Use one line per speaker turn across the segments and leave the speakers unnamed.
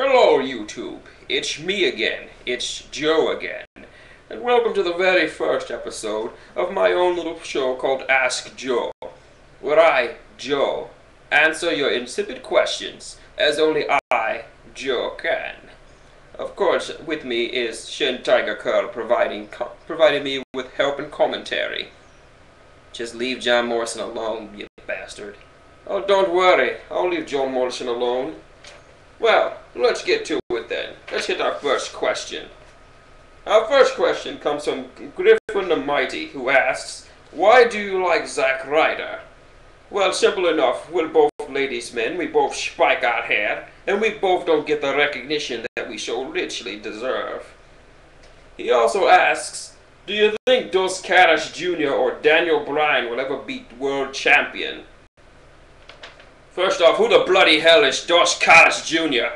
Hello, YouTube. It's me again. It's Joe again. And welcome to the very first episode of my own little show called Ask Joe, where I, Joe, answer your insipid questions as only I, Joe, can. Of course, with me is Shin Tiger Curl providing me with help and commentary. Just leave John Morrison alone, you bastard. Oh, don't worry. I'll leave John Morrison alone. Well, let's get to it then. Let's hit our first question. Our first question comes from Griffin the Mighty, who asks, why do you like Zack Ryder? Well, simple enough. We're both ladies' men, we both spike our hair, and we both don't get the recognition that we so richly deserve. He also asks, do you think Dos Caras Jr. or Daniel Bryan will ever beat world champion? First off, who the bloody hell is Dos Caras Jr.?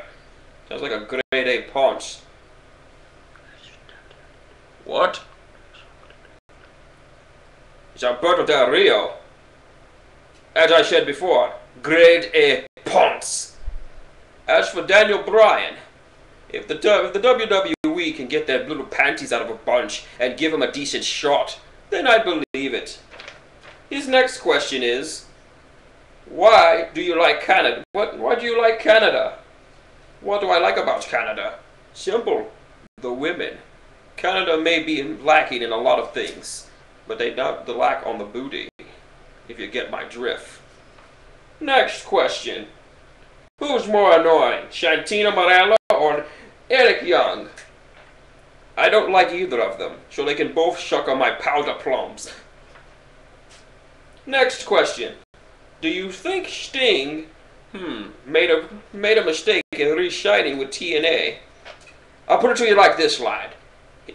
Sounds like a grade A paunch. What? It's Alberto Del Rio. As I said before, grade A ponce. As for Daniel Bryan, if the WWE can get their little panties out of a bunch and give him a decent shot, then I'd believe it. His next question is, why do you like Canada? Why do you like Canada? What do I like about Canada? Simple. The women. Canada may be lacking in a lot of things, but they don't lack on the booty, if you get my drift. Next question. Who's more annoying, Santino Marella or Eric Young? I don't like either of them, so they can both suck on my powder plums. Next question. Do you think Sting, made a mistake in re-signing with TNA? I'll put it to you like this, lad.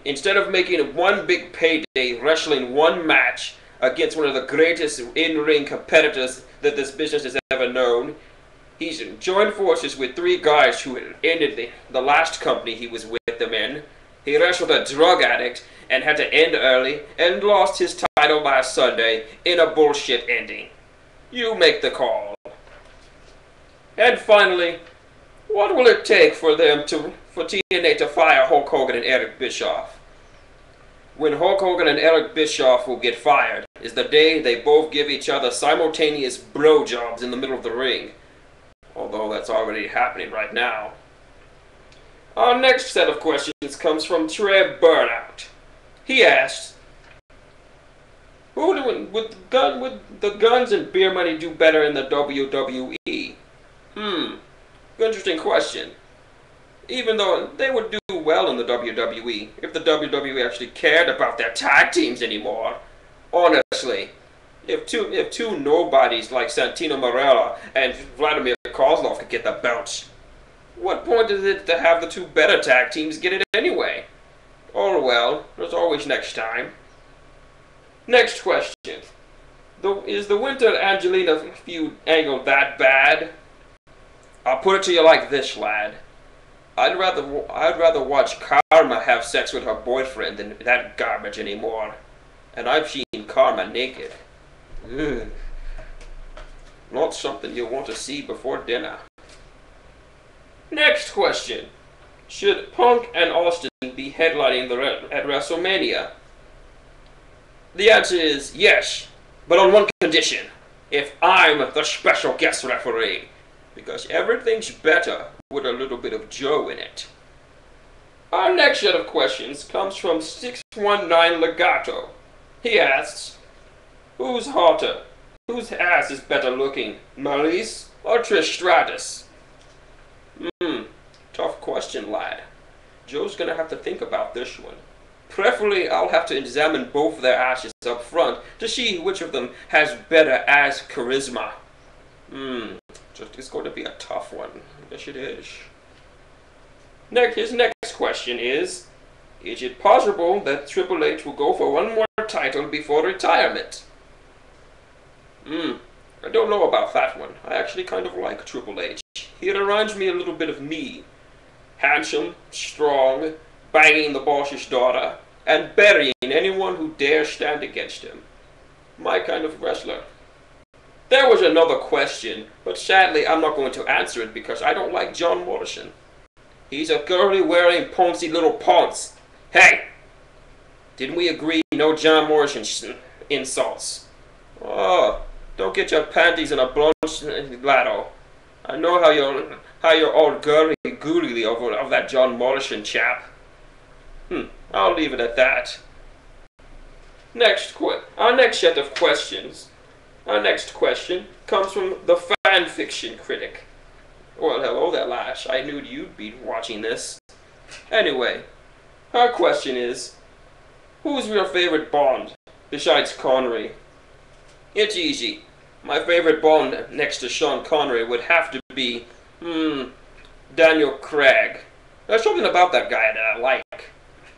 Instead of making one big payday wrestling one match against one of the greatest in-ring competitors that this business has ever known, he's joined forces with three guys who ended the last company he was with them in. He wrestled a drug addict and had to end early and lost his title last Sunday in a bullshit ending. You make the call. And finally, what will it take for TNA to fire Hulk Hogan and Eric Bischoff? When Hulk Hogan and Eric Bischoff will get fired is the day they both give each other simultaneous blowjobs in the middle of the ring. Although that's already happening right now. Our next set of questions comes from Trey Burnout. He asks, who would the guns and beer money do better in the WWE? Interesting question. Even though they would do well in the WWE, if the WWE actually cared about their tag teams anymore. Honestly, if two nobodies like Santino Marella and Vladimir Kozlov could get the belts, what point is it to have the two better tag teams get it anyway? Oh well, there's always next time. Next question. Is the Winter Angelina feud angle that bad? I'll put it to you like this, lad. I'd rather watch Karma have sex with her boyfriend than that garbage anymore. And I've seen Karma naked. Ugh. Not something you want to see before dinner. Next question. Should Punk and Austin be headlining at WrestleMania? The answer is yes, but on one condition. If I'm the special guest referee. Because everything's better with a little bit of Joe in it. Our next set of questions comes from 619 Legato. He asks, who's hotter? Whose ass is better looking, Maryse or Trish Stratus? Tough question, lad. Joe's gonna have to think about this one. Preferably, I'll have to examine both their asses up front to see which of them has better ass charisma. It's going to be a tough one. Yes, it is. His next question is it possible that Triple H will go for one more title before retirement? I don't know about that one. I actually kind of like Triple H. He reminds me a little bit of me. Handsome, strong, banging the boss's daughter, and burying anyone who dares stand against him. My kind of wrestler. There was another question, but sadly I'm not going to answer it because I don't like John Morrison. He's a girly wearing poncy little ponce. Hey! Didn't we agree no John Morrison insults? Oh, don't get your panties in a bunch, Lado. I know how you're all girly googly over of that John Morrison chap. I'll leave it at that. Our next set of questions. Our next question comes from the fan fiction critic. Well, hello there, Lash. I knew you'd be watching this. Anyway, her question is, who's your favorite Bond besides Connery? It's easy. My favorite Bond next to Sean Connery would have to be, Daniel Craig. There's something about that guy that I like.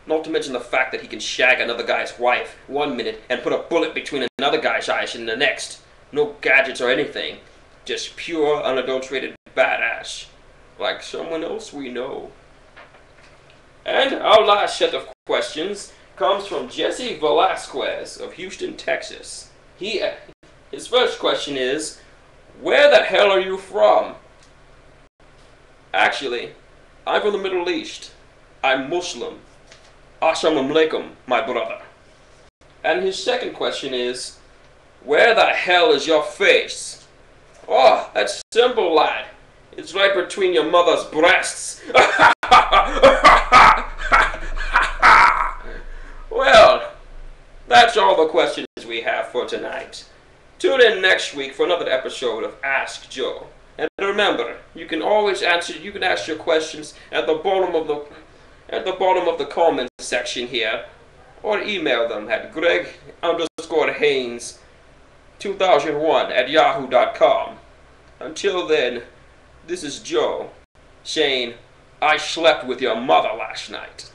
Not to mention the fact that he can shag another guy's wife 1 minute and put a bullet between another guy's eyes in the next. No gadgets or anything. Just pure, unadulterated badass. Like someone else we know. And our last set of questions comes from Jesse Velasquez of Houston, Texas. His first question is, where the hell are you from? Actually, I'm from the Middle East. I'm Muslim. Assalamu alaikum, my brother. And his second question is, where the hell is your face? Oh, that's simple, lad. It's right between your mother's breasts. Well, that's all the questions we have for tonight. Tune in next week for another episode of Ask Joe. And remember, you can ask your questions at the bottom of the comment section here, or email them at greg_haynes2001@yahoo.com. Until then, this is Joe saying, I slept with your mother last night.